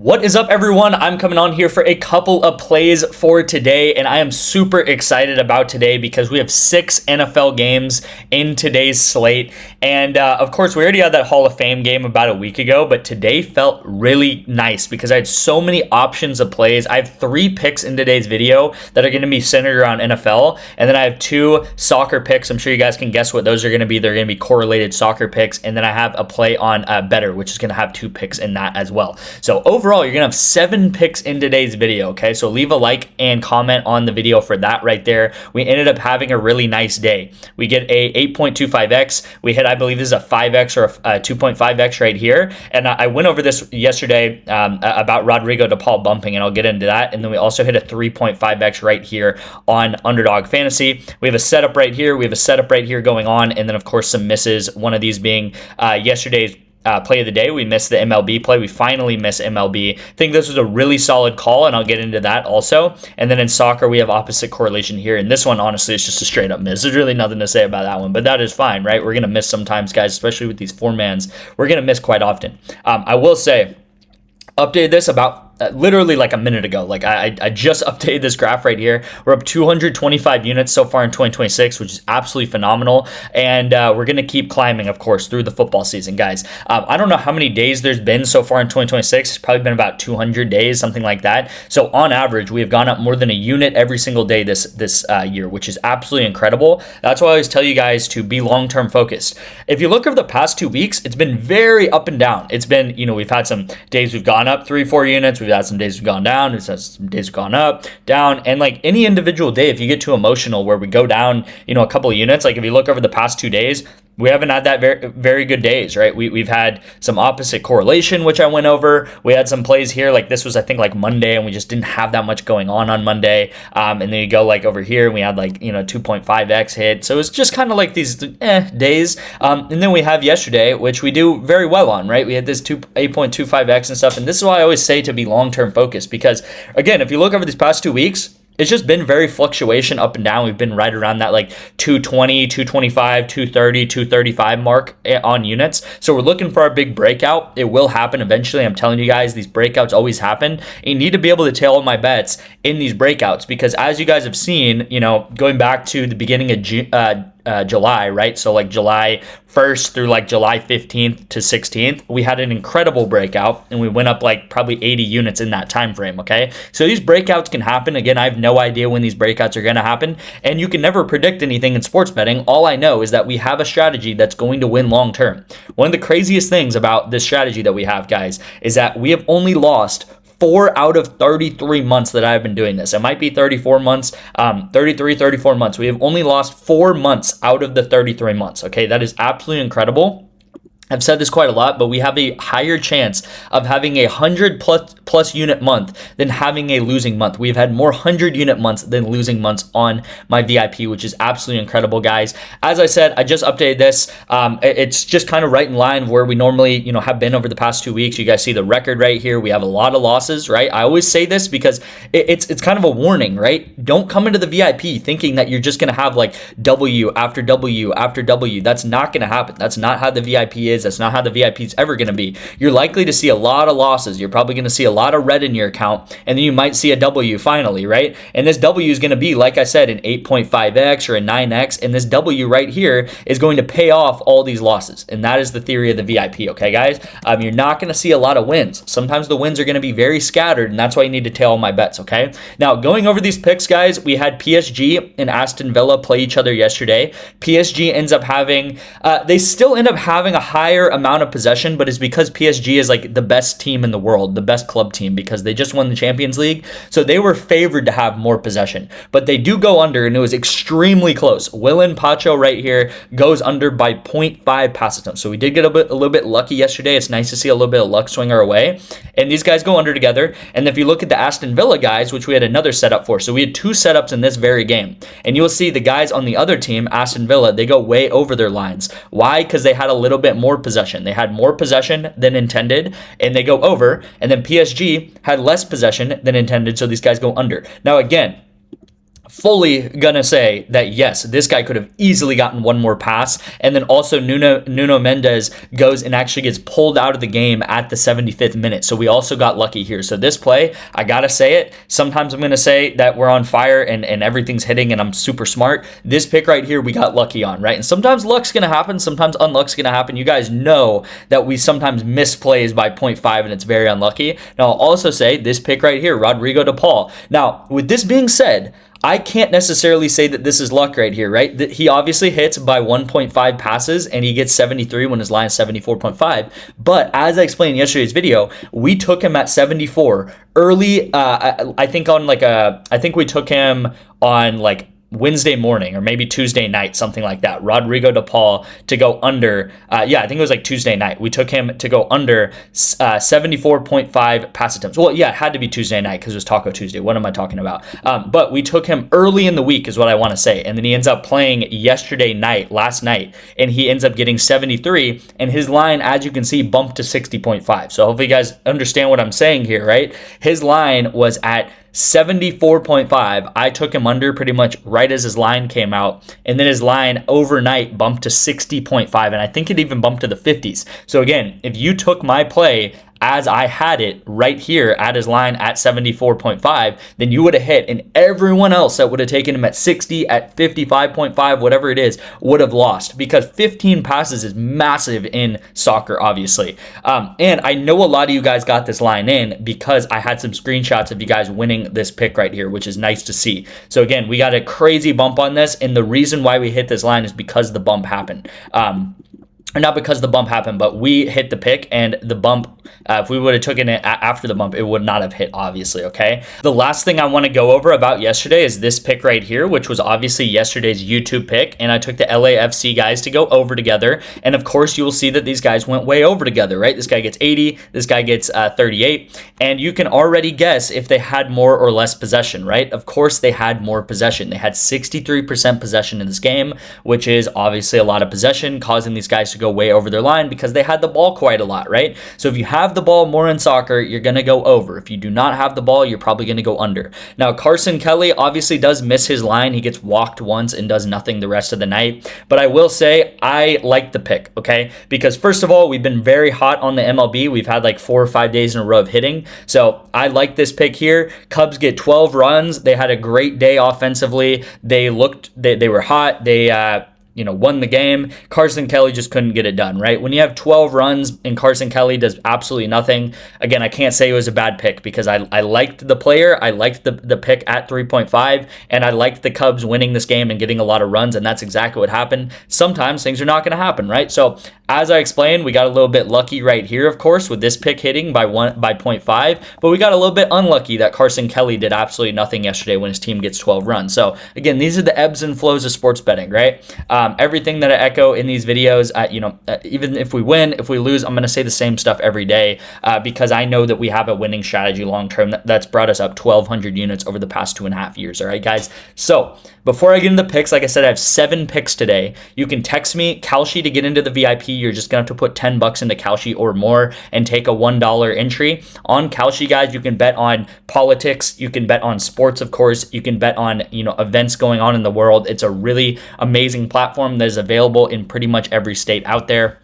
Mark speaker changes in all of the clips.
Speaker 1: What is up, everyone? I'm coming on here for a couple of plays for today, and I am super excited about today because we have 6 NFL games in today's slate. And of course, we already had that Hall of Fame game about a week ago, but today felt really nice because I had so many options of plays. I have 3 picks in today's video that are going to be centered around NFL, and then I have 2 soccer picks. I'm sure you guys can guess what those are going to be. They're going to be correlated soccer picks, and then I have a play on BETR, which is going to have 2 picks in that as well. So overall, you're gonna have 7 picks in today's video. Okay, so leave a like and comment on the video for that right there. We ended up having a really nice day. We get a 8.25x. We hit, I believe this is a 5x or a 2.5x right here, and I went over this yesterday about Rodrigo DePaul bumping, and I'll get into that. And then we also hit a 3.5x right here on Underdog Fantasy. We have a setup right here, we have a setup right here going on, and then of course some misses, one of these being yesterday's play of the day. We missed the MLB play. We finally missed MLB. I think this was a really solid call, and I'll get into that also. And then in soccer, we have opposite correlation here. And this one, honestly, is just a straight up miss. There's really nothing to say about that one, but that is fine, right? We're going to miss sometimes, guys, especially with these 4-mans. We're going to miss quite often. I will say, updated this about literally like a minute ago. Like I just updated this graph right here. We're up 225 units so far in 2026, which is absolutely phenomenal. And we're going to keep climbing, of course, through the football season, guys. I don't know how many days there's been so far in 2026. It's probably been about 200 days, something like that. So on average, we have gone up more than a unit every single day this year, which is absolutely incredible. That's why I always tell you guys to be long-term focused. If you look over the past 2 weeks, it's been very up and down. It's been, we've had some days we've gone up 3-4 units. We've had some days we've gone down. We've had some days we've gone up, down. And like any individual day, if you get too emotional where we go down, a couple of units, like if you look over the past 2 days, we haven't had that very good days, right? We've had some opposite correlation, which I went over. We had some plays here, like this was, I think, like Monday, and we just didn't have that much going on Monday. And then you go like over here, and we had like, 2.5x hit. So it's just kind of like these days. And then we have yesterday, which we do very well on, right? We had this 8.25x and stuff. And this is why I always say to be long-term focused, because again, if you look over these past 2 weeks, it's just been very fluctuation up and down. We've been right around that like 220, 225, 230, 235 mark on units. So we're looking for our big breakout. It will happen eventually. I'm telling you guys, these breakouts always happen. And you need to be able to tail my bets in these breakouts because as you guys have seen, going back to the beginning of July, right? So like July 1st through like July 15th to 16th, we had an incredible breakout and we went up like probably 80 units in that time frame, okay? So these breakouts can happen. Again, I have no idea when these breakouts are going to happen, and you can never predict anything in sports betting. All I know is that we have a strategy that's going to win long term. One of the craziest things about this strategy that we have, guys, is that we have only lost 4 out of 33 months that I've been doing this. It might be 34 months, 33, 34 months. We have only lost 4 months out of the 33 months. Okay, that is absolutely incredible. I've said this quite a lot, but we have a higher chance of having a 100 plus unit month than having a losing month. We've had more 100 unit months than losing months on my VIP, which is absolutely incredible, guys. As I said, I just updated this. It's just kind of right in line where we normally, have been over the past 2 weeks. You guys see the record right here. We have a lot of losses, right? I always say this because it's kind of a warning, right? Don't come into the VIP thinking that you're just going to have like W after W after W. That's not going to happen. That's not how the VIP is. That's not how the VIP is ever going to be. You're likely to see a lot of losses. You're probably going to see a lot of red in your account, and then you might see a W finally, right? And this W is going to be, like I said, an 8.5x or a 9x, and this W right here is going to pay off all these losses, and that is the theory of the VIP, okay, guys? You're not going to see a lot of wins. Sometimes the wins are going to be very scattered, and that's why you need to tail my bets, okay? Now, going over these picks, guys, we had PSG and Aston Villa play each other yesterday. PSG ends up having, they still end up having a higher amount of possession, but it's because PSG is like the best team in the world, the best club team, because they just won the Champions League. So they were favored to have more possession, but they do go under, and it was extremely close. Willen Pacho right here goes under by 0.5 pass attempts. So we did get a little bit lucky yesterday. It's nice to see a little bit of luck swing our way. And these guys go under together. And if you look at the Aston Villa guys, which we had another setup for, so we had 2 setups in this very game. And you'll see the guys on the other team, Aston Villa, they go way over their lines. Why? Because they had a little bit more possession. They had more possession than intended, and they go over. And then PSG had less possession than intended, so these guys go under. Now, again, fully gonna say that yes, this guy could have easily gotten one more pass. And then also Nuno Mendes goes and actually gets pulled out of the game at the 75th minute. So we also got lucky here. So this play, I gotta say it, sometimes I'm gonna say that we're on fire and everything's hitting and I'm super smart. This pick right here, we got lucky on, right? And sometimes luck's gonna happen, sometimes unluck's gonna happen. You guys know that we sometimes miss plays by 0.5 and it's very unlucky. Now I'll also say this pick right here, Rodrigo de Paul. Now, with this being said, I can't necessarily say that this is luck right here, right? That he obviously hits by 1.5 passes and he gets 73 when his line is 74.5. But as I explained in yesterday's video, we took him at 74 early. I think we took him on like Wednesday morning or maybe Tuesday night, something like that. Rodrigo de Paul to go under. I think it was like Tuesday night. We took him to go under 74.5 pass attempts. Well, yeah, it had to be Tuesday night because it was Taco Tuesday. What am I talking about? But we took him early in the week is what I want to say. And then he ends up playing last night, and he ends up getting 73. And his line, as you can see, bumped to 60.5. So hopefully you guys understand what I'm saying here, right? His line was at 74.5. I took him under pretty much right as his line came out, and then his line overnight bumped to 60.5, and I think it even bumped to the 50s. So again, if you took my play as I had it right here at his line at 74.5, then you would have hit, and everyone else that would have taken him at 60, at 55.5, whatever it is, would have lost, because 15 passes is massive in soccer, obviously. And I know a lot of you guys got this line in because I had some screenshots of you guys winning this pick right here, which is nice to see. So again, we got a crazy bump on this, and the reason why we hit this line is because the bump happened. Or not because the bump happened, but we hit the pick, and the bump, if we would have taken it after the bump, it would not have hit, obviously, okay? The last thing I want to go over about yesterday is this pick right here, which was obviously yesterday's YouTube pick, and I took the LAFC guys to go over together, and of course, you will see that these guys went way over together, right? This guy gets 80, this guy gets 38, and you can already guess if they had more or less possession, right? Of course, they had more possession. They had 63% possession in this game, which is obviously a lot of possession, causing these guys to go way over their line because they had the ball quite a lot, right? So if you have the ball more in soccer, you're going to go over. If you do not have the ball, you're probably going to go under. Now, Carson Kelly obviously does miss his line. He gets walked once and does nothing the rest of the night. But I will say I like the pick, okay? Because first of all, we've been very hot on the MLB. We've had like 4 or 5 days in a row of hitting. So I like this pick here. Cubs get 12 runs. They had a great day offensively. They were hot. They won the game. Carson Kelly just couldn't get it done, right? When you have 12 runs and Carson Kelly does absolutely nothing, again, I can't say it was a bad pick because I liked the player. I liked the pick at 3.5, and I liked the Cubs winning this game and getting a lot of runs, and that's exactly what happened. Sometimes things are not going to happen, right? So as I explained, we got a little bit lucky right here, of course, with this pick hitting by 0.5, but we got a little bit unlucky that Carson Kelly did absolutely nothing yesterday when his team gets 12 runs. So again, these are the ebbs and flows of sports betting, right? Everything that I echo in these videos, even if we win, if we lose, I'm going to say the same stuff every day because I know that we have a winning strategy long term that's brought us up 1,200 units over the past 2.5 years. All right, guys. So before I get into the picks, like I said, I have 7 picks today. You can text me Kalshi to get into the VIP. You're just going to have to put $10 into Kalshi or more and take a $1 entry. On Kalshi, guys, you can bet on politics. You can bet on sports, of course. You can bet on, events going on in the world. It's a really amazing platform that is available in pretty much every state out there.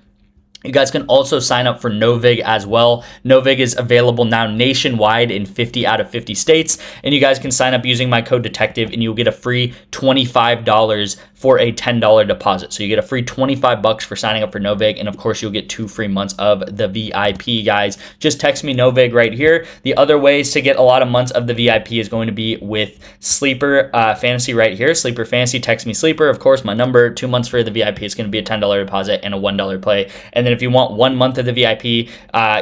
Speaker 1: You guys can also sign up for NOVIG as well. NOVIG is available now nationwide in 50 out of 50 states, and you guys can sign up using my code DETECTIVE, and you'll get a free $25 for a $10 deposit. So you get a free $25 for signing up for NOVIG, and of course you'll get 2 free months of the VIP, guys. Just text me NOVIG right here. The other ways to get a lot of months of the VIP is going to be with Sleeper Fantasy right here. Sleeper Fantasy, text me Sleeper. Of course, my number, 2 months for the VIP is going to be a $10 deposit and a $1 play. And then if you want 1 month of the VIP,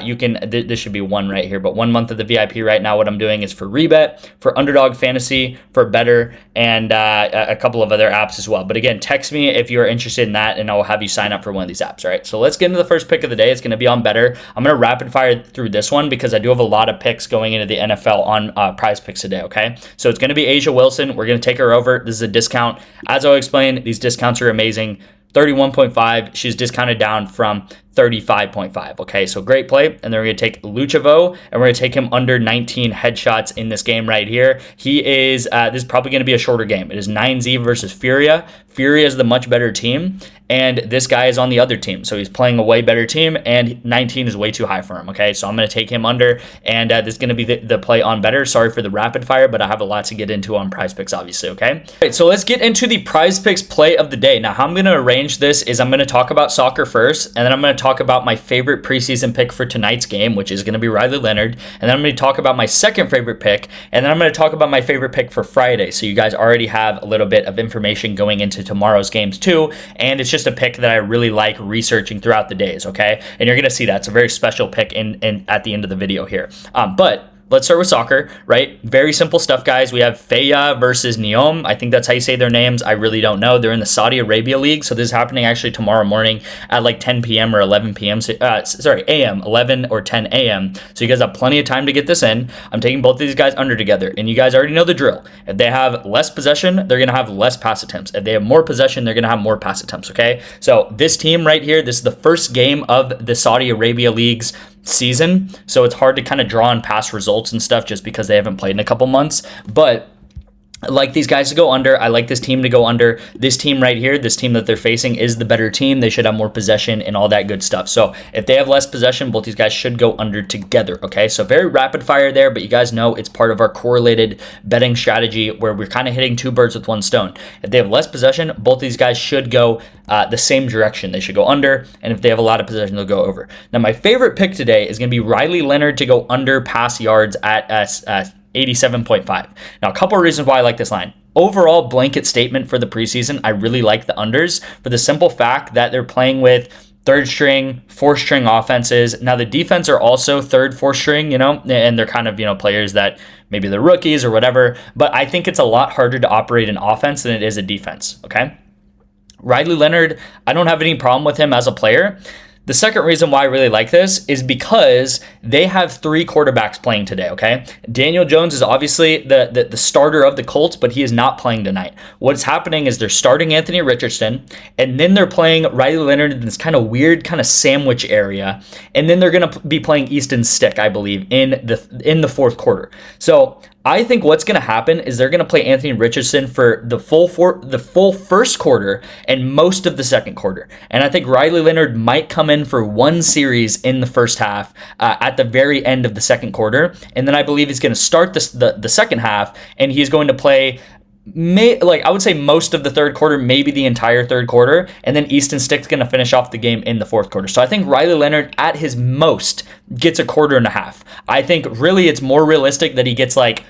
Speaker 1: you can, this should be 1 right here, but 1 month of the VIP right now, what I'm doing is for Rebet, for Underdog Fantasy, for BETR, and a couple of other apps as well. But again, text me if you're interested in that, and I will have you sign up for one of these apps, all right? So let's get into the first pick of the day. It's going to be on BETR. I'm going to rapid fire through this one because I do have a lot of picks going into the NFL on PrizePicks today, okay? So it's going to be Asia Wilson. We're going to take her over. This is a discount. As I'll explain, these discounts are amazing. 31.5. She's discounted down from 35.5. Okay, so great play. And then we're going to take Luchevo, and we're going to take him under 19 headshots in this game right here. He is, this is probably going to be a shorter game. It is 9Z versus Furia. Furia is the much better team, and this guy is on the other team. So he's playing a way better team, and 19 is way too high for him. Okay, so I'm going to take him under, and this is going to be the play on better. Sorry for the rapid fire, but I have a lot to get into on PrizePicks, obviously. Okay, all right, so let's get into the PrizePicks play of the day. Now, how I'm going to arrange this is I'm going to talk about soccer first, and then I'm going to talk about my favorite preseason pick for tonight's game, which is going to be Riley Leonard, and then I'm going to talk about my second favorite pick, and then I'm going to talk about my favorite pick for Friday. So you guys already have a little bit of information going into tomorrow's games too, and it's just a pick that I really like researching throughout the days, okay? And you're going to see that. It's a very special pick in at the end of the video here. But let's start with soccer, right? Very simple stuff, guys. We have Feya versus Neom. I think that's how you say their names. I really don't know. They're in the Saudi Arabia League, so this is happening actually tomorrow morning at like 10 p.m. or 11 p.m. A.m., 11 or 10 a.m. So you guys have plenty of time to get this in. I'm taking both of these guys under together, and you guys already know the drill. If they have less possession, they're going to have less pass attempts. If they have more possession, they're going to have more pass attempts, okay? So this team right here, this is the first game of the Saudi Arabia League's season, so it's hard to kind of draw on past results and stuff just because they haven't played in a couple months. But I like these guys to go under. I like this team to go under. This team right here, this team that they're facing is the better team. They should have more possession and all that good stuff. So if they have less possession, both these guys should go under together, okay? So very rapid fire there, but you guys know it's part of our correlated betting strategy where we're kind of hitting two birds with one stone. If they have less possession, both these guys should go the same direction. They should go under, and if they have a lot of possession, they'll go over. Now, my favorite pick today is going to be Riley Leonard to go under pass yards at 87.5. Now, a couple of reasons why I like this line. Overall blanket statement for the preseason, I really like the unders for the simple fact that they're playing with third string, fourth string offenses. Now, the defense are also third, fourth string, you know, and they're kind of, you know, players that maybe they're rookies or whatever, but I think it's a lot harder to operate an offense than it is a defense, okay? Riley Leonard, I don't have any problem with him as a player. The second reason why I really like this is because they have three quarterbacks playing today, okay? Daniel Jones is obviously the starter of the Colts, but he is not playing tonight. What's happening is they're starting Anthony Richardson, and then they're playing Riley Leonard in this kind of weird kind of sandwich area, and then they're going to be playing Easton Stick, I believe, in the fourth quarter. So I think what's going to happen is they're going to play Anthony Richardson for the full first quarter and most of the second quarter. And I think Riley Leonard might come in for one series in the first half at the very end of the second quarter. And then I believe he's going to start the second half, and he's going to play I would say most of the third quarter, maybe the entire third quarter, and then Easton Stick's going to finish off the game in the fourth quarter. So I think Riley Leonard at his most gets a quarter and a half. I think really it's more realistic that he gets like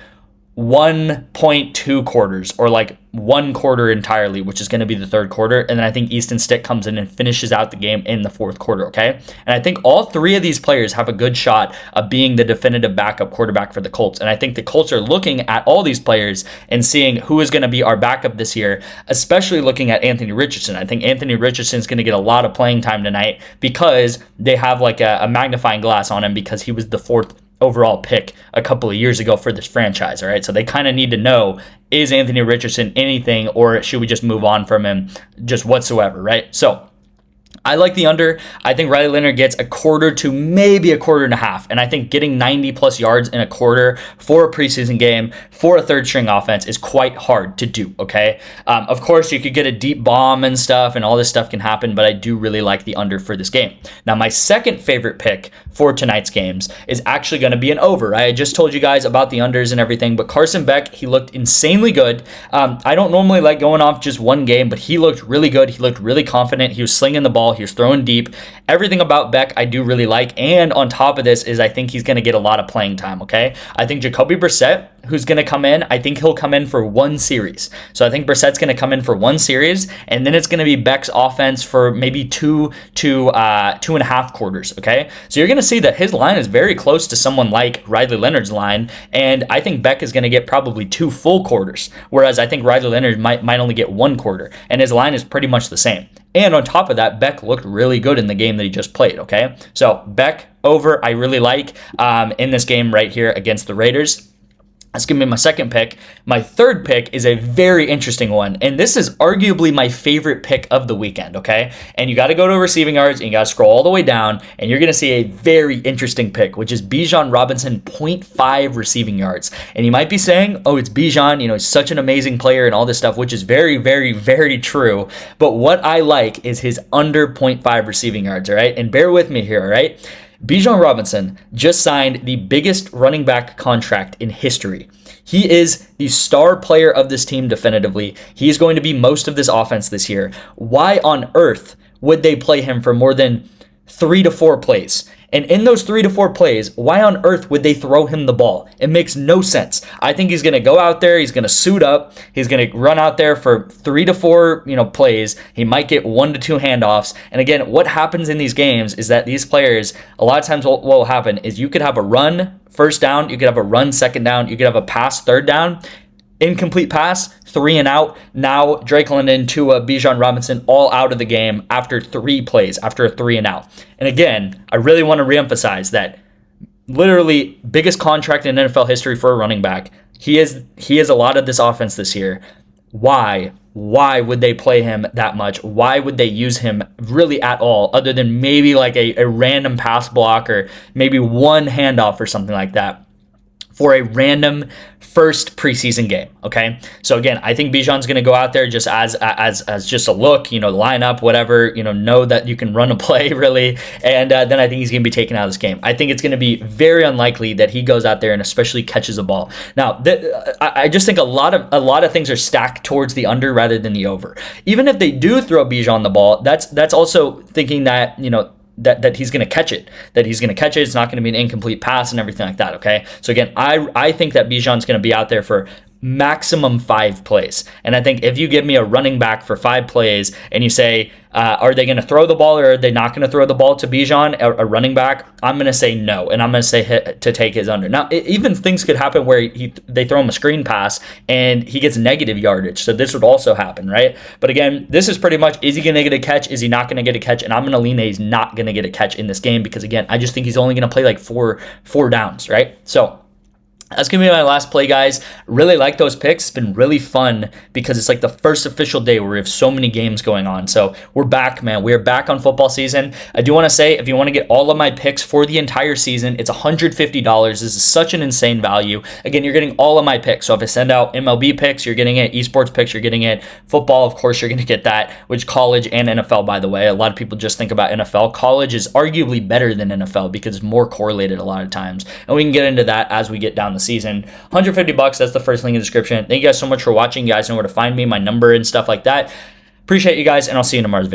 Speaker 1: 1.2 quarters or like one quarter entirely, which is going to be the third quarter. And then I think Easton Stick comes in and finishes out the game in the fourth quarter, okay? And I think all three of these players have a good shot of being the definitive backup quarterback for the Colts. And I think the Colts are looking at all these players and seeing who is going to be our backup this year, especially looking at Anthony Richardson. I think Anthony Richardson is going to get a lot of playing time tonight because they have like a magnifying glass on him because he was the fourth overall pick a couple of years ago for this franchise, all right? So they kind of need to know, is Anthony Richardson anything, or should we just move on from him just whatsoever, right? So I like the under. I think Riley Leonard gets a quarter to maybe a quarter and a half. And I think getting 90 plus yards in a quarter for a preseason game for a third string offense is quite hard to do, okay? Of course, you could get a deep bomb and stuff, and all this stuff can happen, but I do really like the under for this game. Now, my second favorite pick for tonight's games is actually going to be an over. I just told you guys about the unders and everything, but Carson Beck, he looked insanely good. I don't normally like going off just one game, but he looked really good. He looked really confident. He was slinging the ball. He was throwing deep. Everything about Beck I do really like. And on top of this is I think he's going to get a lot of playing time, okay? I think Jacoby Brissett, who's going to come in, I think he'll come in for one series. So I think Brissett's going to come in for one series, and then it's going to be Beck's offense for maybe two and a half quarters, okay? So you're going to see that his line is very close to someone like Riley Leonard's line, and I think Beck is going to get probably 2 full quarters, whereas I think Riley Leonard might only get 1 quarter, and his line is pretty much the same. And on top of that, Beck looked really good in the game that he just played, okay? So Beck over, I really like in this game right here against the Raiders. That's going to be my second pick. My third pick is a very interesting one, and this is arguably my favorite pick of the weekend, okay? And you got to go to receiving yards, and you got to scroll all the way down, and you're going to see a very interesting pick, which is Bijan Robinson, 0.5 receiving yards. And you might be saying, oh, it's Bijan, he's such an amazing player and all this stuff, which is very, very, very true. But what I like is his under 0.5 receiving yards, all right? And bear with me here, all right? Bijan Robinson just signed the biggest running back contract in history. He is the star player of this team definitively. He is going to be most of this offense this year. Why on earth would they play him for more than 3 to 4 plays? And in those 3 to 4 plays, why on earth would they throw him the ball? It makes no sense. I think he's going to go out there, he's going to suit up, he's going to run out there for 3 to 4, plays. He might get 1 to 2 handoffs. And again, what happens in these games is that these players, a lot of times what will happen is you could have a run first down, you could have a run second down, you could have a pass third down, incomplete pass, 3 and out. Now Drake London to Bijan Robinson all out of the game after 3 plays, after a 3 and out. And again, I really want to reemphasize that literally biggest contract in NFL history for a running back. He is a lot of this offense this year. Why would they play him that much? Why would they use him really at all, other than maybe like a random pass block or maybe one handoff or something like that for a random first preseason game, okay? So again, I think Bijan's going to go out there just as just a look, line up, whatever, know that you can run a play really, and then I think he's going to be taken out of this game. I think it's going to be very unlikely that he goes out there and especially catches a ball. Now, I just think a lot of things are stacked towards the under rather than the over. Even if they do throw Bijan the ball, that's also thinking that, that he's going to catch it, it's not going to be an incomplete pass and everything like that, okay? So again, I think that Bijan's going to be out there for maximum 5 plays. And I think if you give me a running back for 5 plays and you say, are they going to throw the ball or are they not going to throw the ball to Bijan, a running back? I'm going to say no, and I'm going to say to take his under. Now, even things could happen where they throw him a screen pass and he gets negative yardage. So this would also happen, right? But again, this is pretty much, is he going to get a catch? Is he not going to get a catch? And I'm going to lean that he's not going to get a catch in this game because, again, I just think he's only going to play like four downs, right? So that's going to be my last play, guys. Really like those picks. It's been really fun because it's like the first official day where we have so many games going on. So we're back, man. We are back on football season. I do want to say, if you want to get all of my picks for the entire season, it's $150. This is such an insane value. Again, you're getting all of my picks. So if I send out MLB picks, you're getting it. Esports picks, you're getting it. Football, of course, you're going to get that, which college and NFL, by the way. A lot of people just think about NFL. College is arguably better than NFL because it's more correlated a lot of times. And we can get into that as we get down the season. $150, that's the first link in the description. Thank you guys so much for watching. You guys know where to find me, my number and stuff like that. Appreciate you guys, and I'll see you in tomorrow's video.